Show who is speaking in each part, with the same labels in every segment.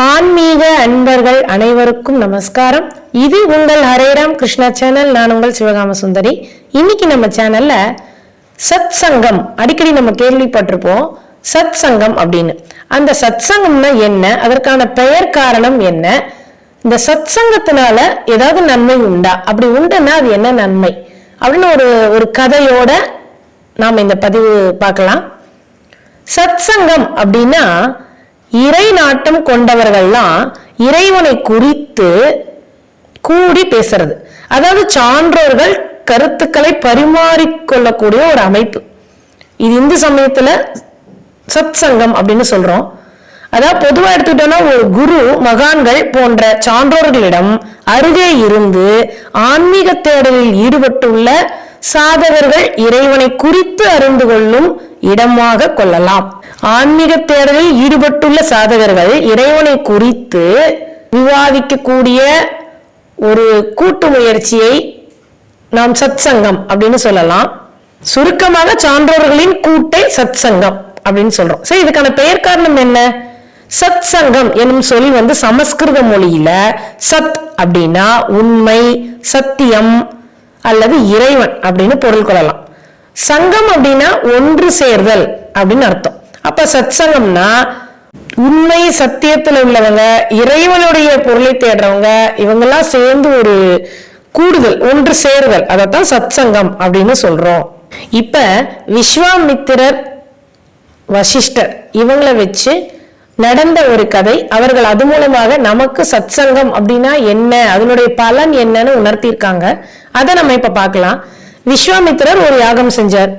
Speaker 1: ஆன்மீக அன்பர்கள் அனைவருக்கும் நமஸ்காரம். இது உங்கள் ஹரேராம் கிருஷ்ணா சேனல். நான் உங்கள் சிவகாம சுந்தரி. இன்னைக்கு நம்ம சேனல்ல சத் சங்கம் அடிக்கடி நம்ம கேள்விப்பட்டிருப்போம். சத் சங்கம் அப்படின்னு, அந்த சத் சங்கம்னா என்ன, அதற்கான பெயர் காரணம் என்ன, இந்த சத் சங்கத்தினால ஏதாவது நன்மை உண்டா, அப்படி உண்டுன்னா அது என்ன நன்மை அப்படின்னு ஒரு கதையோட நாம இந்த பதிவு பார்க்கலாம். சத் சங்கம் அப்படின்னா இறை நாட்டம் கொண்டவர்கள்லாம் இறைவனை குறித்து கூடி பேசுறது, அதாவது சான்றோர்கள் கருத்துக்களை பரிமாறிக்கொள்ளக்கூடிய ஒரு அமைப்பு. இது இந்து சமயத்துல சத் சங்கம் அப்படின்னு சொல்றோம். அதாவது பொதுவா எடுத்துக்கிட்டோம்னா ஒரு குரு மகான்கள் போன்ற சான்றோர்களிடம் அருகே இருந்து ஆன்மீக தேடலில் ஈடுபட்டுள்ள சாதகர்கள் இறைவனை குறித்து அறிந்து கொள்ளும் இடமாக கொள்ளலாம். ஆன்மீக தேடலில் ஈடுபட்டுள்ள சாதகர்கள் இறைவனை குறித்து விவாதிக்கக்கூடிய ஒரு கூட்டு முயற்சியை நாம் சத் சங்கம் அப்படின்னு சொல்லலாம். சுருக்கமாக சான்றோர்களின் கூட்டை சத் சங்கம் அப்படின்னு சொல்றோம். சரி, இதுக்கான பெயர் காரணம் என்ன? சத் சங்கம் என்னும் சொல் சமஸ்கிருத மொழியில சத் அப்படின்னா உண்மை, சத்தியம் அல்லது இறைவன் அப்படின்னு பொருள் கொள்ளலாம். சங்கம் அப்படின்னா ஒன்று சேர்தல் அப்படின்னு அர்த்தம். அப்ப சத் சங்கம்னா உண்மை சத்தியத்துல உள்ளவங்க, இறைவனுடைய பொருளை தேடுறவங்க, இவங்கெல்லாம் சேர்ந்து ஒரு கூடுதல், ஒன்று சேருதல், அதைத்தான் சத் சங்கம் அப்படின்னு சொல்றோம். இப்ப விஸ்வாமித்திரர், வசிஷ்டர் இவங்களை வச்சு நடந்த ஒரு கதை. அவர்கள் அது மூலமாக நமக்கு சத் சங்கம் அப்படின்னா என்ன, அதனுடைய பலன் என்னன்னு உணர்த்தியிருக்காங்க. அதை நம்ம இப்ப பார்க்கலாம். விஸ்வாமித்திரர் ஒரு யாகம் செஞ்சார்.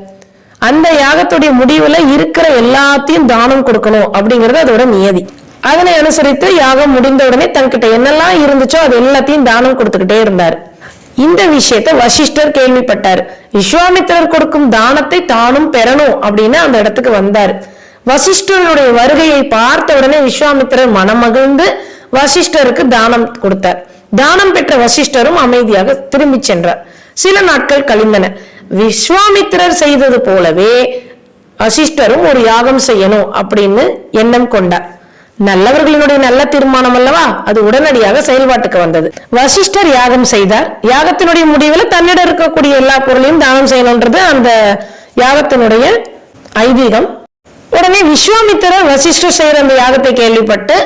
Speaker 1: அந்த யாகத்துடைய முடிவுல இருக்கிற எல்லாத்தையும் தானம் கொடுக்கணும் அப்படிங்கிறது அதோட நியதி. அதனை அனுசரித்து யாகம் முடிந்த உடனே தன்கிட்ட என்னெல்லாம் இருந்துச்சோ அது எல்லாத்தையும் தானம் கொடுத்துக்கிட்டே இருந்தார். இந்த விஷயத்த வசிஷ்டர் கேள்விப்பட்டார். விஸ்வாமித்திரர் கொடுக்கும் தானத்தை தானும் பெறணும் அப்படின்னு அந்த இடத்துக்கு வந்தார். வசிஷ்டருடைய வருகையை பார்த்த உடனே விஸ்வாமித்திரர் மனமகிழ்ந்து வசிஷ்டருக்கு தானம் கொடுத்தார். தானம் பெற்ற வசிஷ்டரும் அமைதியாக திரும்பி சென்றார். சில நாட்கள் கழிந்தன. விஸ்வாமித்திரர் செய்தது போலவே வசிஷ்டரும் ஒரு யாகம் செய்யணும் அப்படின்னு எண்ணம் கொண்டார். நல்லவர்களினுடைய நல்ல தீர்மானம் அல்லவா, அது உடனடியாக செயல்பாட்டுக்கு வந்தது. வசிஷ்டர் யாகம் செய்தார். யாகத்தினுடைய முடிவில் தன்னிடம் இருக்கக்கூடிய எல்லா பொருளையும் தானம் செய்யணும்ன்றது அந்த யாகத்தினுடைய ஐதீகம். உடனே விஸ்வாமித்திரர் வசிஷ்டர் செய்யற அந்த யாகத்தை கேள்விப்பட்டு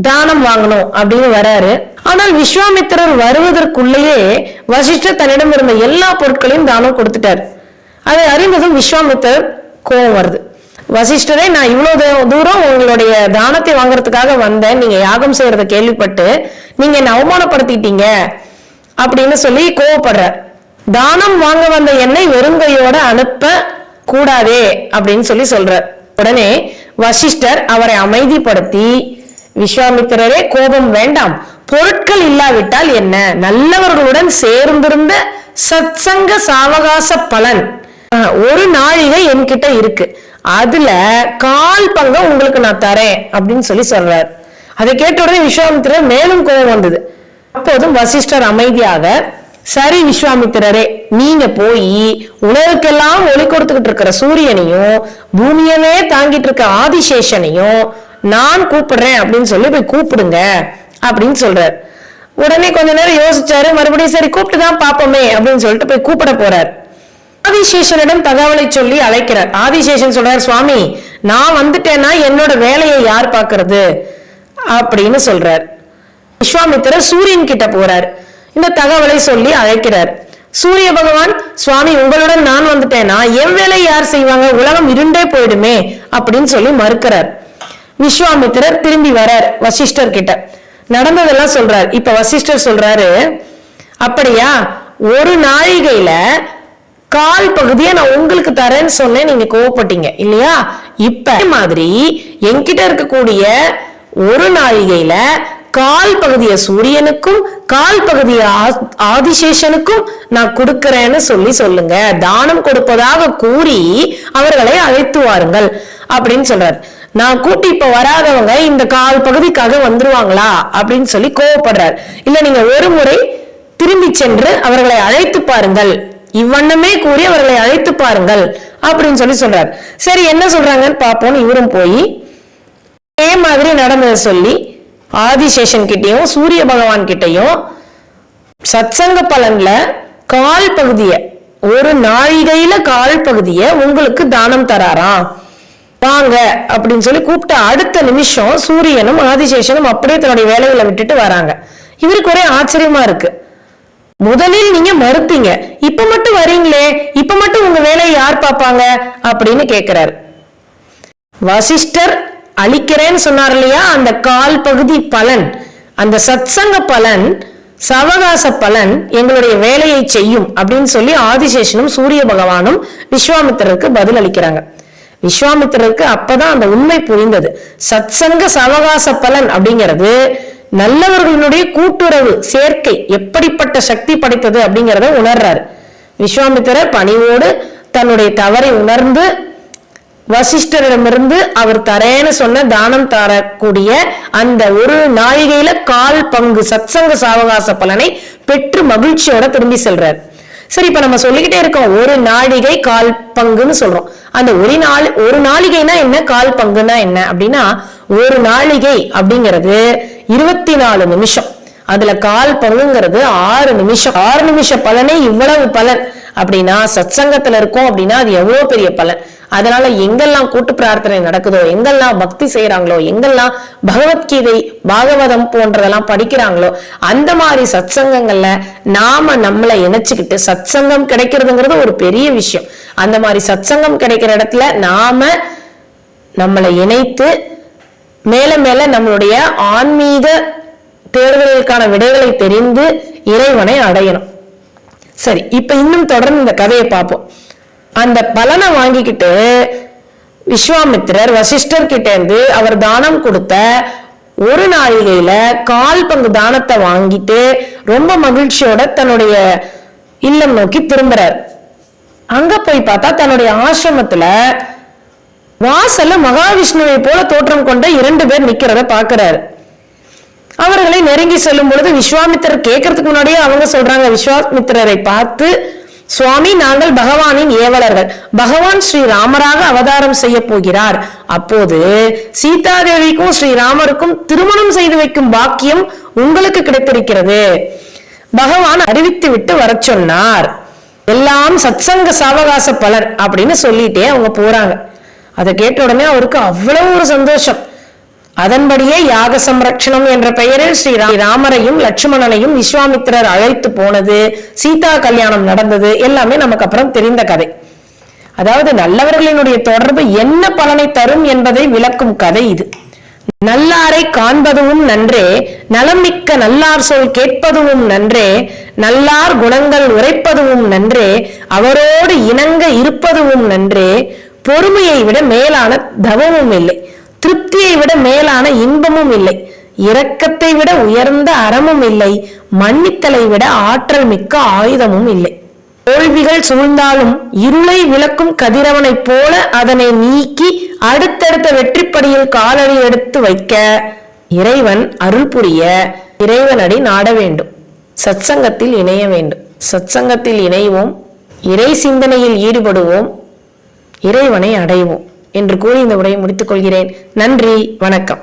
Speaker 1: தானம் வாங்கணும் அப்படின்னு வராரு. ஆனால் விஸ்வாமித்திரர் வருவதற்குள்ளேயே வசிஷ்டர் தன்னிடம் இருந்த எல்லா பொருட்களையும் தானம் கொடுத்துட்டார். அதை அறிந்ததும் விஸ்வாமித்திரர் கோபம் வருது. வசிஷ்டரே, நான் இவ்வளவு தூரம் உங்களுடைய தானத்தை வாங்குறதுக்காக வந்தேன், நீங்க யாகம் செய்யறத கேள்விப்பட்டு நீங்க என்ன அவமானப்படுத்திட்டீங்க அப்படின்னு சொல்லி கோவப்படுறார். தானம் வாங்க வந்த என்னை வெறுங்கையோட அனுப்ப கூடாதே அப்படின்னு சொல்லி சொல்றார். உடனே வசிஷ்டர் அவரை அமைதிப்படுத்தி, விஸ்வாமித்திரரே கோபம் வேண்டாம், பொருட்கள் இல்லாவிட்டால் என்ன, நல்லவர்களுடன் சேர்ந்திருந்த சத்சங்க சாவகாச பலன் ஒரு நாழிகை என்கிட்ட இருக்கு, அதுல 1/4 பங்கு உங்களுக்கு நான் தரேன் அப்படின்னு சொல்லி சொல்றார். அதை கேட்ட உடனே விஸ்வாமித்திரர் மேலும் கோபம் வந்தது. அப்போதும் வசிஷ்டர் அமைதியாக, சரி விஸ்வாமித்திரரே, நீங்க போய் உலகுக்கெல்லாம் ஒளி கொடுத்துக்கிட்டு இருக்கிற சூரியனையும் பூமியவே தாங்கிட்டு இருக்க ஆதிசேஷனையும் நான் கூப்பிடுறேன் அப்படின்னு சொல்லி போய் கூப்பிடுங்க அப்படின்னு சொல்றார். உடனே கொஞ்ச நேரம் யோசிச்சாரு. மறுபடியும் சரி கூப்பிட்டுதான் பாப்போமே அப்படின்னு சொல்லிட்டு போய் கூப்பிட போறார். ஆதிசேஷனிடம் தகவலை சொல்லி அழைக்கிறார். ஆதிசேஷன் சொல்றார், சுவாமி நான் வந்துட்டேன்னா என்னோட வேலையை யார் பாக்குறது அப்படின்னு சொல்றார். விஸ்வாமித்திரர் சூரியன் கிட்ட போறார். இந்த தகவலை சொல்லி அழைக்கிறார். சூரிய பகவான், சுவாமி உங்களுடன் நான் வந்துட்டேன்னா என் வேலை யார் செய்வாங்க, உலகம் இருண்டே போயிடுமே அப்படின்னு சொல்லி மறுக்கிறார். விஸ்வாமித்திரர் திரும்பி வரார் வசிஷ்டர் கிட்ட, நடந்ததெல்லாம் சொல்றார். இப்ப வசிஷ்டர் சொல்றாரு, அப்படியா, ஒரு நாழிகையில 1/4 பகுதியை நான் உங்களுக்கு தரேன்னு சொன்னேன், நீங்க கோவப்பட்டீங்க இல்லையா, இப்ப மாதிரி என்கிட்ட இருக்கக்கூடிய ஒரு நாழிகையில 1/4 பகுதியை சூரியனுக்கும் 1/4 பகுதியை ஆதிசேஷனுக்கும் நான் கொடுக்கிறேன்னு சொல்லி சொல்லுங்க, தானம் கொடுப்பதாக கூறி அவர்களை அழைத்து வாருங்கள் அப்படின்னு சொல்றாரு. நான் கூட்டி இப்ப வராதவங்க இந்த 1/4 பகுதிக்காக வந்துருவாங்களா அப்படின்னு சொல்லி கோவப்படுறார். இல்ல, நீங்க ஒரு முறை திரும்பி சென்று அவர்களை அழைத்து பாருங்கள், இவ்வண்ணமே கூறி அவர்களை அழைத்து பாருங்கள் அப்படின்னு சொல்லி சொல்றார். சரி, என்ன சொல்றாங்கன்னு பாப்போம். இவரும் போய் அதே மாதிரி நடந்ததை சொல்லி ஆதிசேஷன் கிட்டையும் சூரிய பகவான் கிட்டையும் சத்சங்க பலன்ல கால் பகுதிய, ஒரு நாழிகையில கால் பகுதிய உங்களுக்கு தானம் தராராம், வாங்க அப்படின்னு சொல்லி கூப்பிட்ட அடுத்த நிமிஷம் சூரியனும் ஆதிசேஷனும் அப்படியே தன்னுடைய வேலைகளை விட்டுட்டு வராங்க. இவருக்கு ஒரே ஆச்சரியமா இருக்கு. முதலில் நீங்க மறுத்தீங்க, இப்ப மட்டும் வரீங்களே, இப்ப மட்டும் உங்க வேலையை யார் பார்ப்பாங்க அப்படின்னு கேட்கிறாரு. வசிஷ்டர் அளிக்கிறேன்னு சொன்னார் இல்லையா, அந்த கால் பகுதி பலன், அந்த சத்சங்க பலன், சவகாச பலன் எங்களுடைய வேலையை செய்யும் அப்படின்னு சொல்லி ஆதிசேஷனும் சூரிய பகவானும் விஸ்வாமித்திரருக்கு பதில் அளிக்கிறாங்க. விஸ்வாமித்திரருக்கு அப்பதான் அந்த உண்மை புரிந்தது. சத்சங்க சவகாச பலன் அப்படிங்கிறது நல்லவர்களுடைய கூட்டுறவு சேர்க்கை எப்படிப்பட்ட சக்தி படைத்தது அப்படிங்கிறத உணர்றாரு. விஸ்வாமித்திரர் பணிவோடு தன்னுடைய தவறை உணர்ந்து வசிஷ்டரிடமிருந்து அவர் தரேன்னு சொன்ன தானம் தரக்கூடிய அந்த ஒரு நாழிகையில கால் பங்கு சத்சங்க சாவகாச பலனை பெற்று மகிழ்ச்சியோட திரும்பி செல்றார். சரி, இப்ப நம்ம சொல்லிக்கிட்டே இருக்கோம் ஒரு நாழிகை கால் பங்குன்னு சொல்றோம். அந்த ஒரு நாழிகைனா என்ன, கால் பங்குன்னா என்ன அப்படின்னா, ஒரு நாழிகை அப்படிங்கிறது 24 நிமிஷம், அதுல கால் பங்குங்கிறது 6 நிமிஷம். 6 நிமிஷ பலனே இவ்வளவு பலன் அப்படின்னா சத்சங்கத்துல இருக்கும் அப்படின்னா அது எவ்வளவு பெரிய பலன். அதனால எங்கெல்லாம் கூட்டு பிரார்த்தனை நடக்குதோ, எங்கெல்லாம் பக்தி செய்யறாங்களோ, எங்கெல்லாம் பகவத்கீதை பாகவதம் போன்றதெல்லாம் படிக்கிறாங்களோ, அந்த மாதிரி சத்சங்கங்கள்ல நாம நம்மளை இணைச்சுக்கிட்டு, சத்சங்கம் கிடைக்கிறதுங்கிறது ஒரு பெரிய விஷயம். அந்த மாதிரி சத்சங்கம் கிடைக்கிற இடத்துல நாம நம்மளை இணைத்து மேல மேல நம்மளுடைய ஆன்மீக தேர்தலுக்கான விடைகளை தெரிந்து இறைவனை அடையணும். சரி, இப்ப இன்னும் தொடர்ந்து இந்த கதையை பார்ப்போம். அந்த பலனை வாங்கிக்கிட்டு விஸ்வாமித்திரர் வசிஷ்டர் கிட்ட இருந்து அவர் தானம் கொடுத்த ஒரு நாழிகையில கால் பங்கு தானத்தை வாங்கிட்டு ரொம்ப மகிழ்ச்சியோட தன்னுடைய இல்லம் நோக்கி திரும்புறார். அங்க போய் பார்த்தா தன்னுடைய ஆசிரமத்துல வாசல்ல மகாவிஷ்ணுவை போல தோற்றம் கொண்ட 2 பேர் நிக்கிறத பாக்குறாரு. அவர்களை நெருங்கி செல்லும் பொழுது விஸ்வாமித்திரர் கேட்கறதுக்கு முன்னாடியே அவங்க சொல்றாங்க, விஸ்வாமித்திரரை பார்த்து, சுவாமி, நாங்கள் பகவானின் ஏவலர்கள், பகவான் ஸ்ரீராமராக அவதாரம் செய்ய போகிறார், அப்போது சீதாதேவிக்கும் ஸ்ரீராமருக்கும் திருமணம் செய்து வைக்கும் பாக்கியம் உங்களுக்கு கிடைத்திருக்கிறது, பகவான் அறிவித்து விட்டு வர சொன்னார், எல்லாம் சத்சங்க சாவகாச பலர் அப்படின்னு சொல்லிட்டே அவங்க போறாங்க. அதை கேட்ட உடனே அவருக்கு அவ்வளவு ஒரு சந்தோஷம். அதன்படியே யாக சம்ரட்சணம் என்ற பெயரில் ஸ்ரீராமரையும் லட்சுமணனையும் விஸ்வாமித்திரர் அழைத்து போனது, சீதா கல்யாணம் நடந்தது, எல்லாமே நமக்கு அப்புறம் தெரிந்த கதை. அதாவது நல்லவர்களினுடைய தொடர்பு என்ன பலனை தரும் என்பதை விளக்கும் கதை இது. நல்லாரை காண்பதும் நன்றே, நலம் மிக்க நல்லார் சொல் கேட்பதும் நன்றே, நல்லார் குணங்கள் உரைப்பதும் நன்றே, அவரோடு இணங்க இருப்பதும் நன்றே, பொறுமையை விட மேலான தவமும் இல்லை, திருப்தியை விட மேலான இன்பமும் இல்லை, இரக்கத்தை விட உயர்ந்த அறமும் இல்லை, மன்னித்தலை விட ஆற்றல் மிக்க ஆயுதமும் இல்லை. தோல்விகள் சூழ்ந்தாலும் இருளை விளக்கும் கதிரவனைப் போல அதனை நீக்கி அடுத்தடுத்த வெற்றிப்படியில் காலடி எடுத்து வைக்க இறைவன் அருள் புரிய இறைவனடி நாட வேண்டும், சத்சங்கத்தில் இணைய வேண்டும். சத்சங்கத்தில் இணைவோம், இறை சிந்தனையில் ஈடுபடுவோம், இறைவனை அடைவோம் என்று கூறி இந்த உரையை முடித்துக் கொள்கிறேன். நன்றி, வணக்கம்.